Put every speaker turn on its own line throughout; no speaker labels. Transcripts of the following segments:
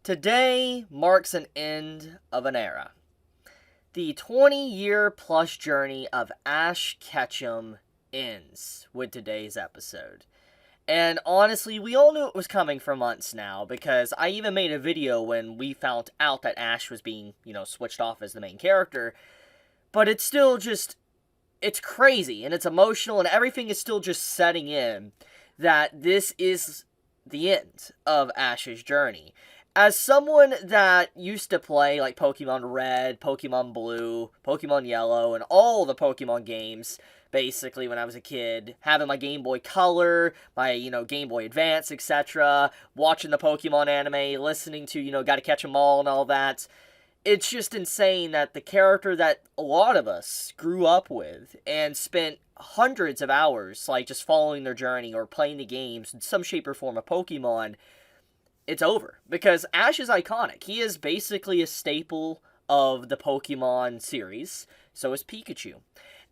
Today marks an end of an era. The 20-year-plus journey of Ash Ketchum ends with today's episode. And honestly, we all knew it was coming for months now, because I even made a video when we found out that Ash was being, switched off as the main character. But it's still just, it's crazy, and it's emotional, and everything is still just setting in that this is the end of Ash's journey. As someone that used to play like Pokemon Red, Pokemon Blue, Pokemon Yellow, and all the Pokemon games, basically when I was a kid, having my Game Boy Color, my, Game Boy Advance, etc., watching the Pokemon anime, listening to, Gotta Catch 'Em All and all that, it's just insane that the character that a lot of us grew up with and spent hundreds of hours, like, just following their journey or playing the games in some shape or form of Pokemon, it's over. Because Ash is iconic. He is basically a staple of the Pokemon series. So is Pikachu.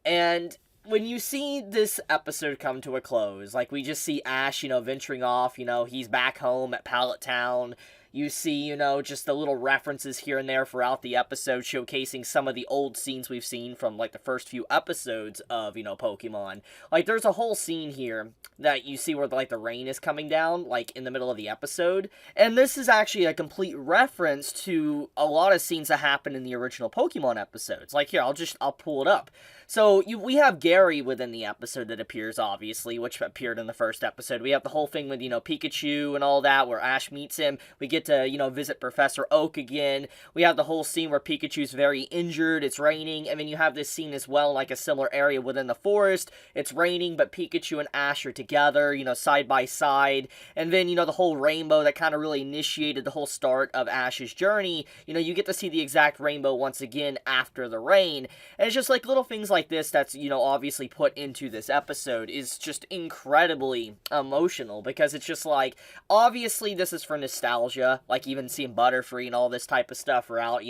And when you see this episode come to a close, like, we just see Ash, venturing off, he's back home at Pallet Town. You see, just the little references here and there throughout the episode showcasing some of the old scenes we've seen from, like, the first few episodes of, Pokemon. Like, there's a whole scene here that you see where, like, the rain is coming down, like, in the middle of the episode. And this is actually a complete reference to a lot of scenes that happened in the original Pokemon episodes. Like, here, I'll pull it up. So, we have Gary within the episode that appears, obviously, which appeared in the first episode. We have the whole thing with, Pikachu and all that, where Ash meets him. We get to, visit Professor Oak again. We have the whole scene where Pikachu's very injured, it's raining, and then you have this scene as well, like a similar area within the forest. It's raining, but Pikachu and Ash are together, side by side. And then, the whole rainbow that kind of really initiated the whole start of Ash's journey. You get to see the exact rainbow once again after the rain. And it's just like little things like this that's, obviously put into this episode is just incredibly emotional, because it's just like, obviously this is for nostalgia, like even seeing Butterfree and all this type of stuff throughout,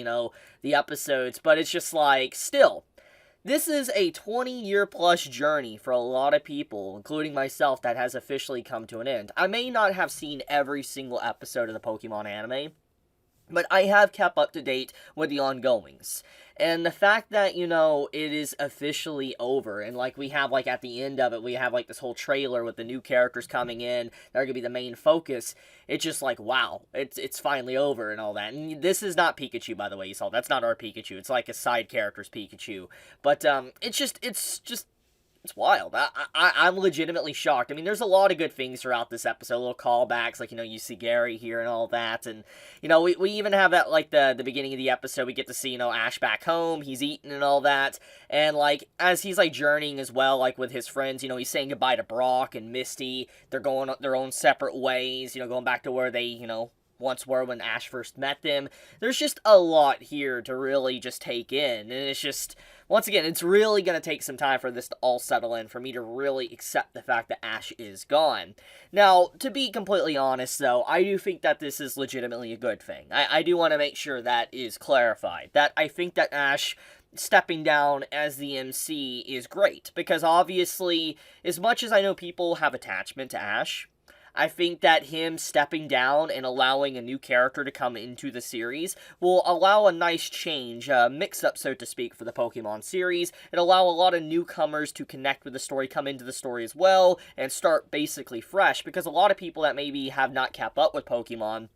the episodes, but it's just like, still, this is a 20-year-plus journey for a lot of people, including myself, that has officially come to an end. I may not have seen every single episode of the Pokemon anime, but I have kept up to date with the ongoings. And the fact that, it is officially over, and, like, we have, like, at the end of it, we have, like, this whole trailer with the new characters coming in, that are going to be the main focus. It's just like, wow, it's finally over and all that. And this is not Pikachu, by the way, you saw. That's not our Pikachu. It's, like, a side character's Pikachu. But, it's just it's wild. I'm legitimately shocked. I mean, there's a lot of good things throughout this episode, little callbacks, like, you see Gary here and all that, and, we even have that, like, the beginning of the episode, we get to see, Ash back home, he's eating and all that, and, like, as he's, like, journeying as well, like, with his friends, he's saying goodbye to Brock and Misty, they're going their own separate ways, going back to where they, once were when Ash first met them. There's just a lot here to really just take in, and it's just, once again, it's really going to take some time for this to all settle in, for me to really accept the fact that Ash is gone. Now, to be completely honest, though, I do think that this is legitimately a good thing. I do want to make sure that is clarified, that I think that Ash stepping down as the MC is great, because obviously, as much as I know people have attachment to Ash, I think that him stepping down and allowing a new character to come into the series will allow a nice change, mix-up, so to speak, for the Pokemon series, and allow a lot of newcomers to connect with the story, come into the story as well, and start basically fresh, because a lot of people that maybe have not kept up with Pokemon,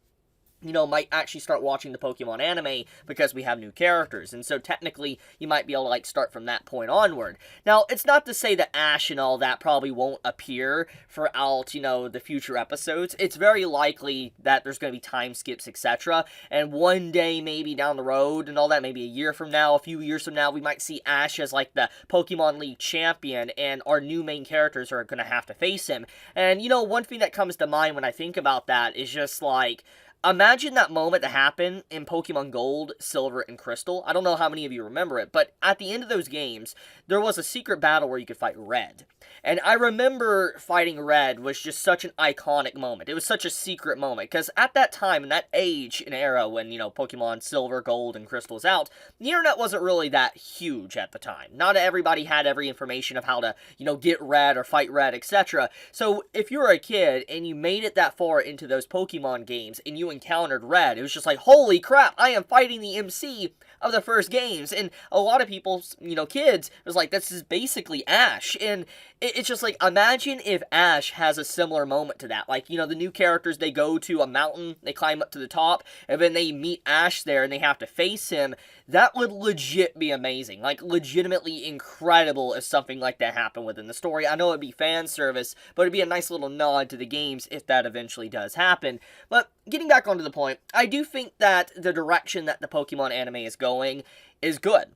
might actually start watching the Pokemon anime because we have new characters. And so technically, you might be able to, like, start from that point onward. Now, it's not to say that Ash and all that probably won't appear throughout, the future episodes. It's very likely that there's going to be time skips, etc. And one day, maybe down the road and all that, maybe a year from now, a few years from now, we might see Ash as, like, the Pokemon League champion, and our new main characters are going to have to face him. And, one thing that comes to mind when I think about that is just, like, imagine that moment that happened in Pokemon Gold, Silver, and Crystal. I don't know how many of you remember it, but at the end of those games, there was a secret battle where you could fight Red. And I remember fighting Red was just such an iconic moment. It was such a secret moment, because at that time, in that age and era when, Pokemon Silver, Gold, and Crystal was out, the internet wasn't really that huge at the time. Not everybody had every information of how to, get Red or fight Red, etc. So if you were a kid and you made it that far into those Pokemon games and you you encountered Red. It was just like, holy crap, I am fighting the MC of the first games. And a lot of people, kids, was like, this is basically Ash. And it's just like, imagine if Ash has a similar moment to that. Like, the new characters, they go to a mountain, they climb up to the top, and then they meet Ash there and they have to face him. That would legit be amazing. Like, legitimately incredible if something like that happened within the story. I know it'd be fan service, but it'd be a nice little nod to the games if that eventually does happen. But getting back onto the point, I do think that the direction that the Pokemon anime is going is good.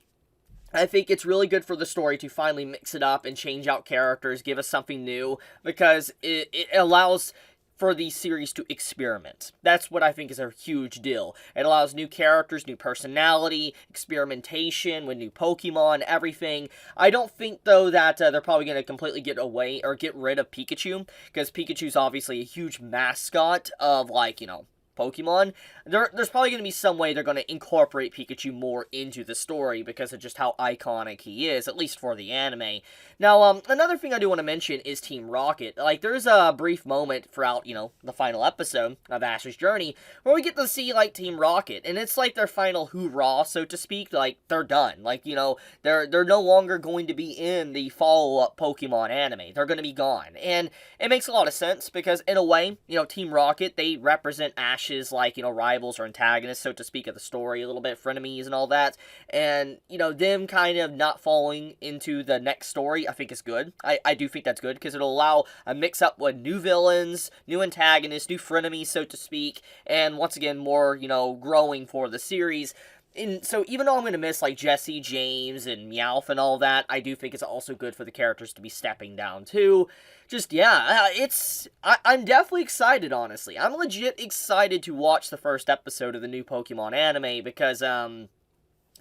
I think it's really good for the story to finally mix it up and change out characters, give us something new, because it allows for the series to experiment. That's what I think is a huge deal. It allows new characters, new personality, experimentation with new Pokemon, everything. I don't think, though, that they're probably going to completely get away or get rid of Pikachu, because Pikachu's obviously a huge mascot of, Pokemon. There's probably going to be some way they're going to incorporate Pikachu more into the story because of just how iconic he is, at least for the anime. Now, another thing I do want to mention is Team Rocket. Like, there's a brief moment throughout, the final episode of Ash's journey where we get to see, Team Rocket, and it's like their final hoorah, so to speak. Like, they're done. Like, they're no longer going to be in the follow-up Pokemon anime. They're going to be gone. And it makes a lot of sense because, in a way, Team Rocket, they represent Ash's, rivals or antagonists, so to speak, of the story a little bit, frenemies and all that. And, them kind of not falling into the next story, I think is good. I do think that's good, because it'll allow a mix-up with new villains, new antagonists, new frenemies, so to speak, and once again, more, growing for the series. And so even though I'm going to miss, Jesse, James, and Meowth and all that, I do think it's also good for the characters to be stepping down, too. Just, yeah, I'm definitely excited, honestly. I'm legit excited to watch the first episode of the new Pokemon anime, because,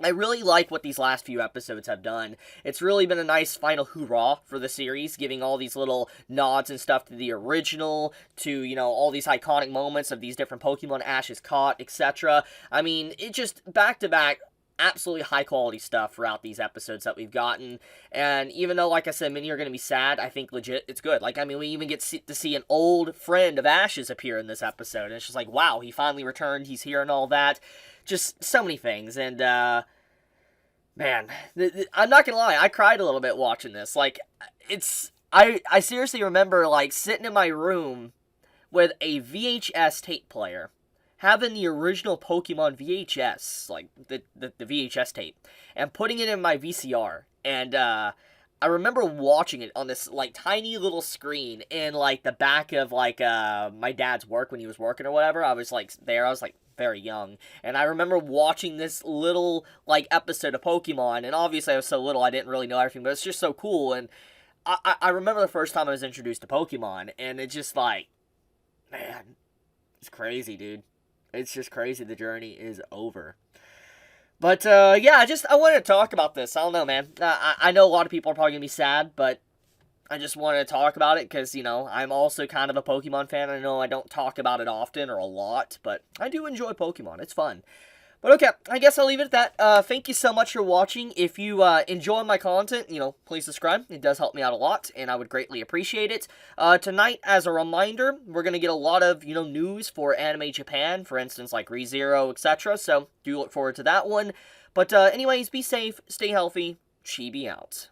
I really like what these last few episodes have done. It's really been a nice final hoorah for the series, giving all these little nods and stuff to the original, to, all these iconic moments of these different Pokemon Ash has caught, etc. I mean, it just, back-to-back, absolutely high-quality stuff throughout these episodes that we've gotten. And even though, like I said, many are going to be sad, I think legit it's good. We even get to see an old friend of Ash's appear in this episode. And it's just like, wow, he finally returned, he's here and all that. Just so many things. And, man, I'm not gonna lie, I cried a little bit watching this. I seriously remember, sitting in my room with a VHS tape player, having the original Pokemon VHS, the VHS tape, and putting it in my VCR. And, I remember watching it on this, tiny little screen in, the back of, my dad's work when he was working or whatever. I was, there. I was, very young. And I remember watching this little, episode of Pokemon. And obviously I was so little, I didn't really know everything. But it's just so cool. And I remember the first time I was introduced to Pokemon. And it's just man, it's crazy, dude. It's just crazy. The journey is over. But, yeah, I wanted to talk about this. I don't know, man. I know a lot of people are probably going to be sad, but I just wanted to talk about it because, I'm also kind of a Pokemon fan. I know I don't talk about it often or a lot, but I do enjoy Pokemon. It's fun. But okay, I guess I'll leave it at that. Thank you so much for watching. If you enjoy my content, please subscribe. It does help me out a lot, and I would greatly appreciate it. Tonight, as a reminder, we're going to get a lot of, news for Anime Japan, for instance, like ReZero, etc. So, do look forward to that one. But anyways, be safe, stay healthy, Chibi out.